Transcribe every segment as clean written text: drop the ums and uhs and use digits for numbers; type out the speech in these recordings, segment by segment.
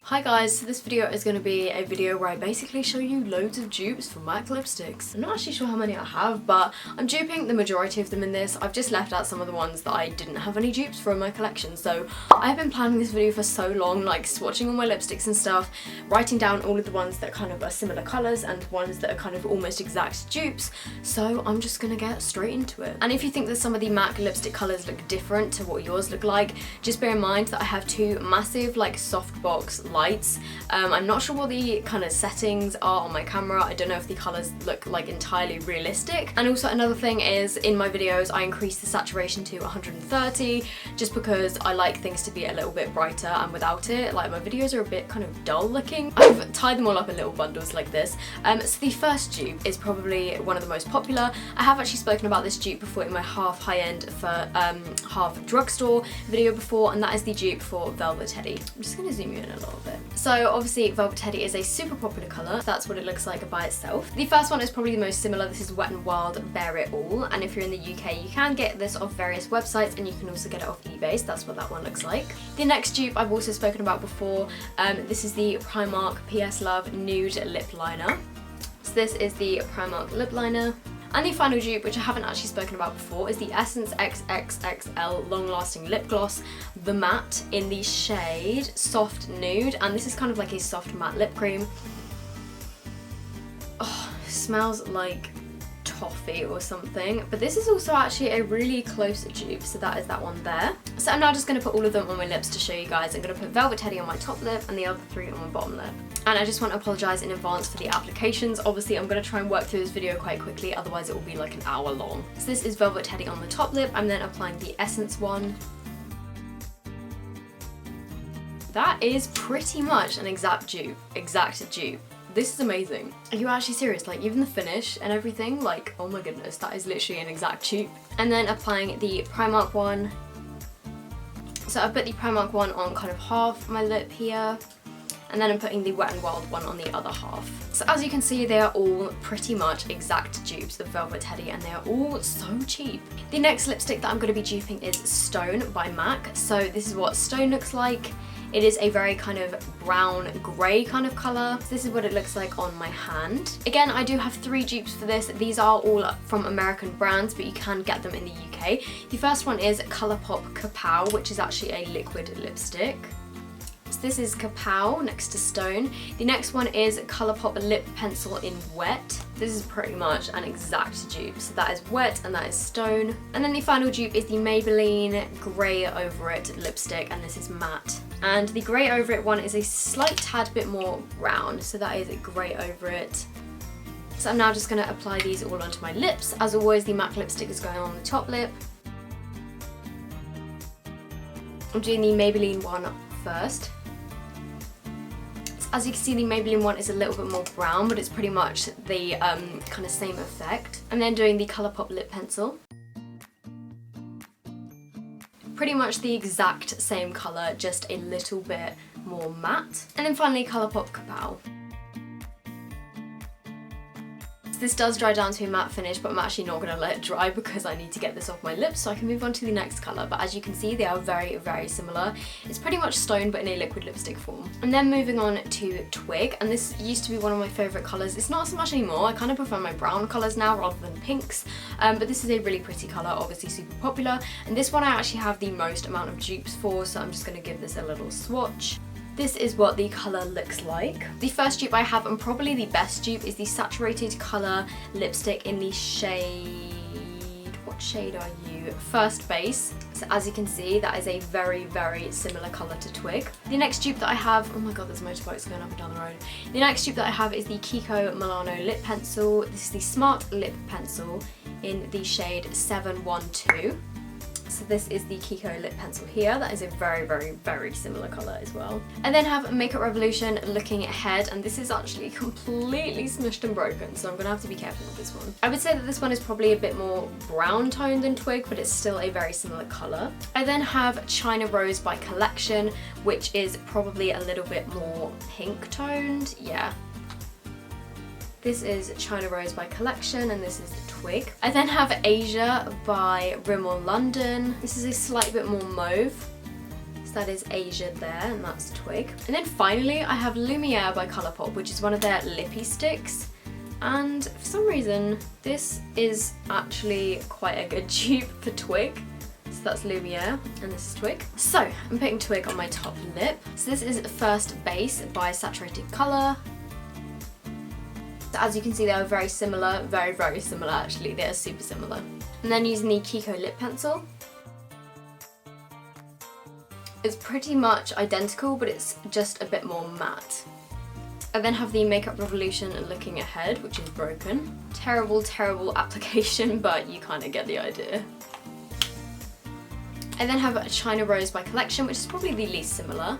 Hi guys, so this video is going to be a video where I basically show you loads of dupes for MAC lipsticks. I'm not actually sure how many I have, but I'm duping the majority of them in this. I've just left out some of the ones that I didn't have any dupes for in my collection. So I've been planning this video for so long, like swatching all my lipsticks and stuff, writing down all of the ones that kind of are similar colours and ones that are kind of almost exact dupes. So I'm just going to get straight into it. And if you think that some of the MAC lipstick colours look different to what yours look like, just bear in mind that I have two massive like softbox lights. I'm not sure what the kind of settings are on my camera. I don't know if the colours look like entirely realistic. And also another thing is, in my videos I increase the saturation to 130 just because I like things to be a little bit brighter, and without it, like, my videos are a bit kind of dull looking. I've tied them all up in little bundles like this. So the first dupe is probably one of the most popular. I have actually spoken about this dupe before in my half high-end for half drugstore video before, and that is the dupe for Velvet Teddy. I'm just going to zoom you in a little bit. So obviously Velvet Teddy is a super popular colour. That's what it looks like by itself. The first one is probably the most similar. This is Wet n Wild Bare It All, and if you're in the UK you can get this off various websites and you can also get it off eBay, so that's what that one looks like. The next dupe I've also spoken about before. This is the Primark PS Love Nude Lip Liner. So this is the Primark lip liner. And the final dupe, which I haven't actually spoken about before, is the Essence XXXL Long Lasting Lip Gloss, the matte, in the shade Soft Nude, and this is kind of like a soft matte lip cream. Oh, smells like toffee or something, but this is also actually a really close dupe, so that is that one there. So I'm now just going to put all of them on my lips to show you guys. I'm going to put Velvet Teddy on my top lip and the other three on my bottom lip. And I just want to apologise in advance for the applications. Obviously I'm going to try and work through this video quite quickly, otherwise it will be like an hour long. So this is Velvet Teddy on the top lip. I'm then applying the Essence one. That is pretty much an exact dupe. This is amazing. Are you actually serious? Like, even the finish and everything, like, oh my goodness, that is literally an exact dupe. And then applying the Primark one. So I've put the Primark one on kind of half my lip here, and then I'm putting the Wet n Wild one on the other half. So as you can see, they are all pretty much exact dupes of Velvet Teddy, and they are all so cheap. The next lipstick that I'm going to be duping is Stone by MAC. So this is what Stone looks like. It is a very kind of brown grey kind of colour. So this is what it looks like on my hand. Again, I do have three dupes for this. These are all from American brands, but you can get them in the UK. The first one is Colourpop Kapow, which is actually a liquid lipstick. So this is Kapow next to Stone. The next one is Colourpop Lip Pencil in Wet. This is pretty much an exact dupe. So that is Wet and that is Stone. And then the final dupe is the Maybelline Grey Over It lipstick, and this is matte. And the Grey Over It one is a slight tad bit more brown, so that is Grey Over It. So I'm now just going to apply these all onto my lips. As always, the MAC lipstick is going on the top lip. I'm doing the Maybelline one first. As you can see, the Maybelline one is a little bit more brown, but it's pretty much the kind of same effect. I'm then doing the Colourpop Lip Pencil. Pretty much the exact same colour, just a little bit more matte. And then finally Colourpop Kapow. This does dry down to a matte finish, but I'm actually not going to let it dry because I need to get this off my lips so I can move on to the next colour. But as you can see, they are very, very similar. It's pretty much Stone, but in a liquid lipstick form. And then moving on to Twig, and this used to be one of my favourite colours. It's not so much anymore. I kind of prefer my brown colours now rather than pinks. But this is a really pretty colour, obviously super popular. And this one I actually have the most amount of dupes for, so I'm just going to give this a little swatch. This is what the colour looks like. The first dupe I have, and probably the best dupe, is the Saturated Colour lipstick in the shade... what shade are you? First Base. So as you can see, that is a very, very similar colour to Twig. The next dupe that I have... oh my god, there's motorbikes going up and down the road. The next dupe that I have is the Kiko Milano Lip Pencil. This is the Smart Lip Pencil in the shade 712. So this is the Kiko lip pencil here. That is a very, very, very similar colour as well. I then have Makeup Revolution Looking Ahead, and this is actually completely smushed and broken, so I'm going to have to be careful with this one. I would say that this one is probably a bit more brown toned than Twig, but it's still a very similar colour. I then have China Rose by Collection, which is probably a little bit more pink toned. Yeah. This is China Rose by Collection, and this is Twig. I then have Asia by Rimmel London. This is a slight bit more mauve. So that is Asia there, and that's Twig. And then finally I have Lumiere by Colourpop, which is one of their lippy sticks. And for some reason, this is actually quite a good dupe for Twig. So that's Lumiere, and this is Twig. So I'm putting Twig on my top lip. So this is First Base by Saturated Colour. So as you can see, they are very similar, very similar actually. They are super similar. And then using the Kiko lip pencil. It's pretty much identical, but it's just a bit more matte. I then have the Makeup Revolution Looking Ahead, which is broken. Terrible application, but you kind of get the idea. I then have China Rose by Collection, which is probably the least similar.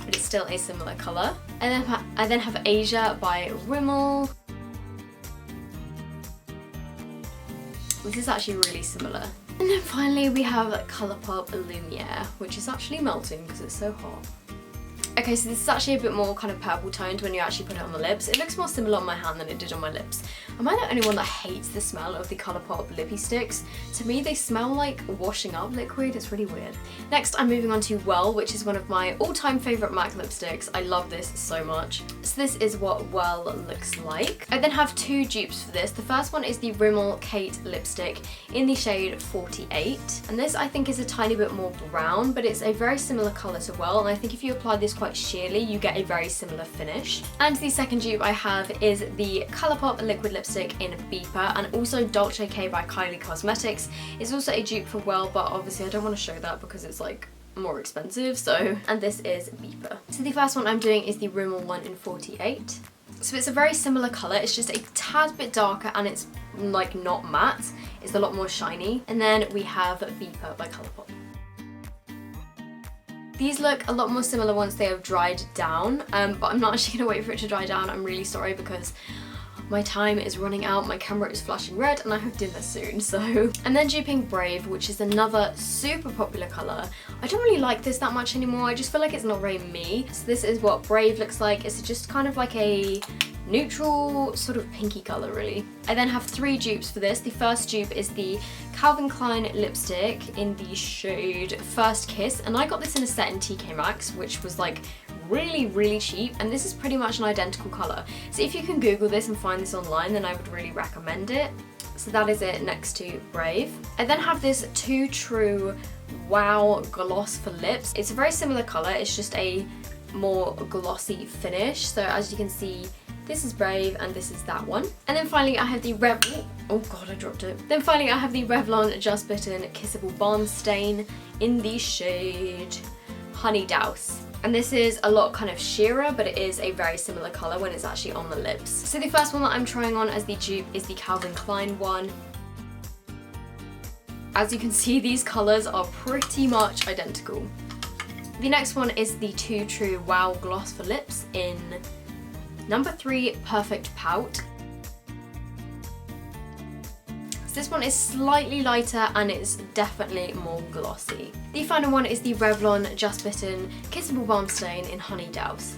But it's still a similar colour. And then I then have Asia by Rimmel. This is actually really similar. And then finally we have Colourpop Lumiere, which is actually melting because it's so hot. Okay, so this is actually a bit more kind of purple toned when you actually put it on the lips. It looks more similar on my hand than it did on my lips. Am I the only one that hates the smell of the Colourpop lippy sticks? To me, they smell like washing up liquid. It's really weird. Next, I'm moving on to Well, which is one of my all-time favourite MAC lipsticks. I love this so much. So this is what Well looks like. I then have two dupes for this. The first one is the Rimmel Kate lipstick in the shade 48. And this, I think, is a tiny bit more brown, but it's a very similar colour to Well. And I think if you apply this quite sheerly, you get a very similar finish. And the second dupe I have is the Colourpop liquid lipstick in Beeper, and also Dolce K by Kylie Cosmetics. It's also a dupe for Well, but obviously I don't want to show that because it's like more expensive, so. And this is Beeper. So the first one I'm doing is the Rimmel one in 48. So it's a very similar colour, it's just a tad bit darker and it's like not matte, it's a lot more shiny. And then we have Beeper by Colourpop. These look a lot more similar once they have dried down, but I'm not actually going to wait for it to dry down. I'm really sorry because my time is running out, my camera is flashing red, and I have dinner soon, so. And then duping Brave, which is another super popular colour. I don't really like this that much anymore, I just feel like it's not very me. So this is what Brave looks like. It's just kind of like a neutral sort of pinky colour really. I then have three dupes for this. The first dupe is the Calvin Klein lipstick in the shade First Kiss, and I got this in a set in TK Maxx, which was like really cheap, and this is pretty much an identical colour. So if you can Google this and find this online, then I would really recommend it. So that is it next to Brave. I then have this Too True Wow gloss for lips. It's a very similar colour, it's just a more glossy finish. So as you can see, this is Brave and this is that one. And then finally I have the oh god, I dropped it. Then finally I have the Revlon Just Bitten Kissable Balm Stain in the shade Honey Douse. And this is a lot kind of sheerer, but it is a very similar colour when it's actually on the lips. So the first one that I'm trying on as the dupe is the Calvin Klein one. As you can see, these colours are pretty much identical. The next one is the Too True Wow Gloss for Lips in number 3 Perfect Pout. So this one is slightly lighter and it's definitely more glossy. The final one is the Revlon Just Bitten Kissable Balm Stain in Honey Douse.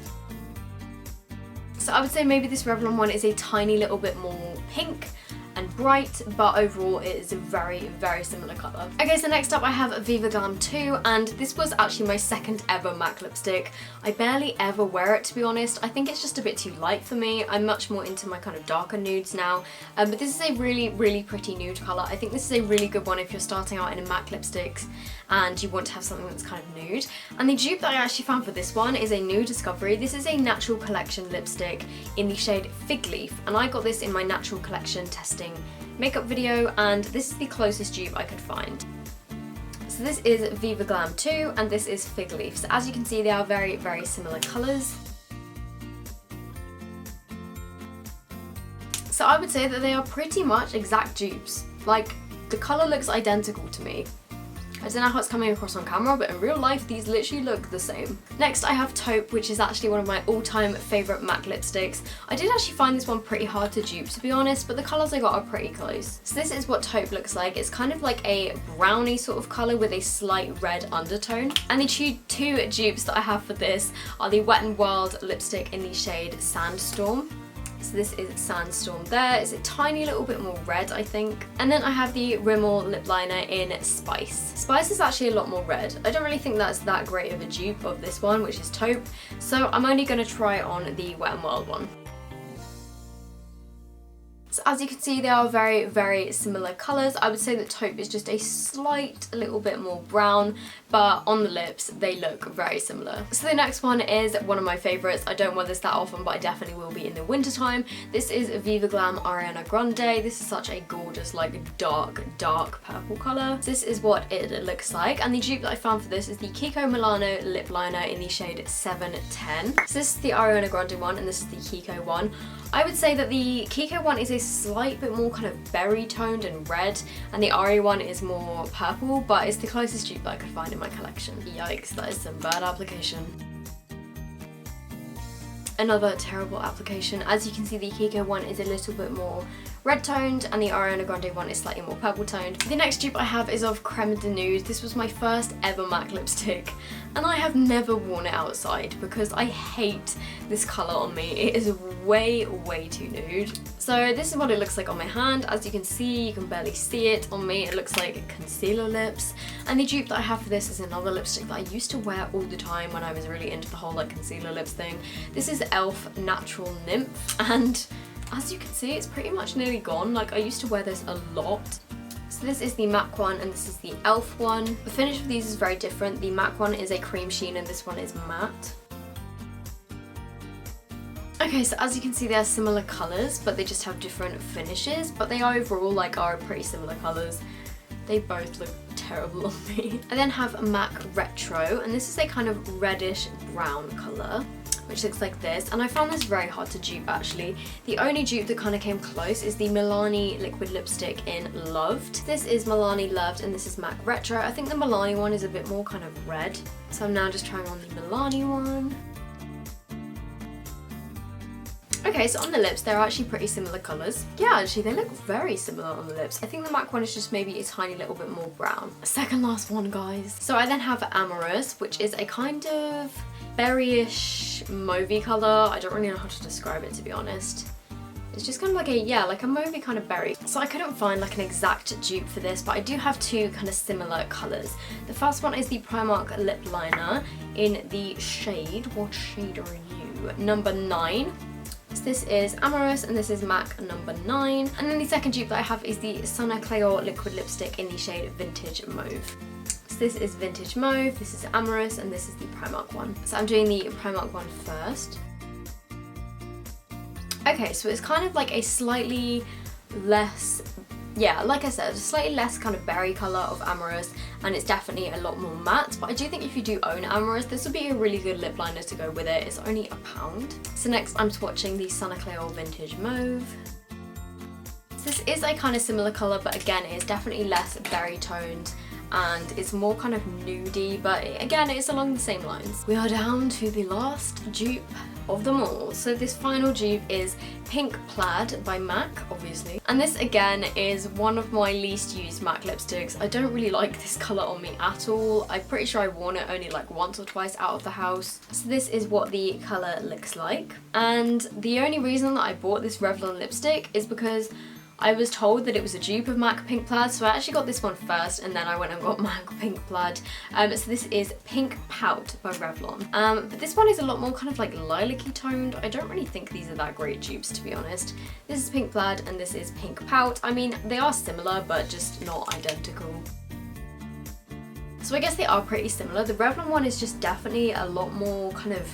So I would say maybe this Revlon one is a tiny little bit more pink and bright, but overall it is a very similar colour. Okay, so next up I have Viva Glam II, and this was actually my second ever MAC lipstick. I barely ever wear it, to be honest. I think it's just a bit too light for me. I'm much more into my kind of darker nudes now, but this is a really pretty nude colour. I think this is a really good one if you're starting out in a MAC lipsticks and you want to have something that's kind of nude. And the dupe that I actually found for this one is a new discovery. This is a Natural Collection lipstick in the shade Fig Leaf, and I got this in my Natural Collection testing makeup video, and this is the closest dupe I could find. So this is Viva Glam II and this is Fig Leaf. So as you can see, they are very similar colours. So I would say that they are pretty much exact dupes. Like, the colour looks identical to me. I don't know how it's coming across on camera, but in real life these literally look the same. Next I have Taupe, which is actually one of my all-time favourite MAC lipsticks. I did actually find this one pretty hard to dupe, to be honest, but the colours I got are pretty close. So this is what Taupe looks like. It's kind of like a brownie sort of colour with a slight red undertone. And the two dupes that I have for this are the Wet n Wild lipstick in the shade Sandstorm. So this is Sandstorm there. It's a tiny little bit more red, I think. And then I have the Rimmel lip liner in Spice. Spice is actually a lot more red. I don't really think that's that great of a dupe of this one, which is Taupe. So I'm only going to try on the Wet n Wild one. So as you can see, they are very, very similar colours. I would say that Taupe is just a little bit more brown, but on the lips, they look very similar. So the next one is one of my favourites. I don't wear this that often, but I definitely will be in the winter time. This is Viva Glam Ariana Grande. This is such a gorgeous, like, dark purple colour. So this is what it looks like. And the dupe that I found for this is the Kiko Milano lip liner in the shade 710. So this is the Ariana Grande one, and this is the Kiko one. I would say that the Kiko one is a slight bit more kind of berry toned and red, and the Ari one is more purple, but it's the closest dupe that I could find in my collection. Yikes, that is some bad application. Another terrible application. As you can see, the Kiko one is a little bit more red toned and the Ariana Grande one is slightly more purple toned. The next dupe I have is of Creme de Nude. This was my first ever MAC lipstick and I have never worn it outside because I hate this colour on me. It is way too nude. So this is what it looks like on my hand. As you can see, you can barely see it on me. It looks like concealer lips. And the dupe that I have for this is another lipstick that I used to wear all the time when I was really into the whole like concealer lips thing. This is e.l.f. Natural Nymph, and as you can see, it's pretty much nearly gone. Like, I used to wear this a lot. So this is the MAC one and this is the e.l.f. one. The finish of these is very different. The MAC one is a cream sheen and this one is matte. Okay, so as you can see, they're similar colours, but they just have different finishes, but they overall like are pretty similar colours. They both look terrible on me. I then have a MAC Retro, and this is a kind of reddish brown colour, which looks like this, and I found this very hard to dupe actually. The only dupe that kind of came close is the Milani liquid lipstick in Loved. This is Milani Loved and this is MAC Retro. I think the Milani one is a bit more kind of red, so I'm now just trying on the Milani one. Okay, so on the lips, they're actually pretty similar colours. Yeah, actually, they look very similar on the lips. I think the MAC one is just maybe a tiny little bit more brown. Second last one, guys. So I then have Amorous, which is a kind of berryish mauvey colour. I don't really know how to describe it, to be honest. It's just kind of like a, yeah, like a mauvey kind of berry. So I couldn't find like an exact dupe for this, but I do have two kind of similar colours. The first one is the Primark lip liner in the shade, what shade are you? Number 9. So this is Amorous and this is MAC number 9. And then the second dupe that I have is the Sunna claore liquid lipstick in the shade Vintage Mauve. So this is Vintage Mauve, this is Amorous, and this is the Primark one. So I'm doing the Primark one first. Okay, so it's kind of like a slightly less, yeah, like I said, a slightly less kind of berry colour of Amorous, and it's definitely a lot more matte, but I do think if you do own Amorous, this would be a really good lip liner to go with it. It's only £1. So next I'm swatching the Sunna claore Vintage Mauve. So this is a kind of similar colour, but again, it is definitely less berry toned, and it's more kind of nudie, but again, it's along the same lines. We are down to the last dupe of them all. So this final dupe is Pink Plaid by MAC, obviously. And this again is one of my least used MAC lipsticks. I don't really like this colour on me at all. I'm pretty sure I've worn it only like once or twice out of the house. So this is what the colour looks like. And the only reason that I bought this Revlon lipstick is because I was told that it was a dupe of MAC Pink Plaid, so I actually got this one first and then I went and got MAC Pink Plaid. So this is Pink Pout by Revlon. But this one is a lot more kind of like lilac-y toned. I don't really think these are that great dupes, to be honest. This is Pink Plaid and this is Pink Pout. I mean, they are similar, but just not identical. So I guess they are pretty similar. The Revlon one is just definitely a lot more kind of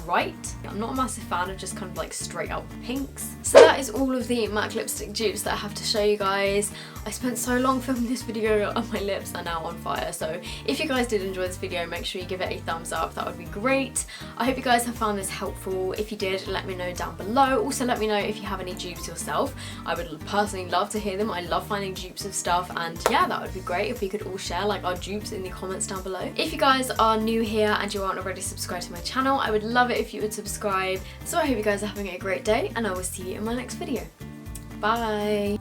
bright. I'm not a massive fan of just kind of like straight up pinks. So that is all of the MAC lipstick dupes that I have to show you guys. I spent so long filming this video and my lips are now on fire, so if you guys did enjoy this video, make sure you give it a thumbs up. That would be great. I hope you guys have found this helpful. If you did, let me know down below. Also let me know if you have any dupes yourself. I would personally love to hear them. I love finding dupes of stuff, and yeah, that would be great if we could all share like our dupes in the comments down below. If you guys are new here and you aren't already subscribed to my channel, I would love it if you would subscribe. So I hope you guys are having a great day and I will see you in my next video. Bye!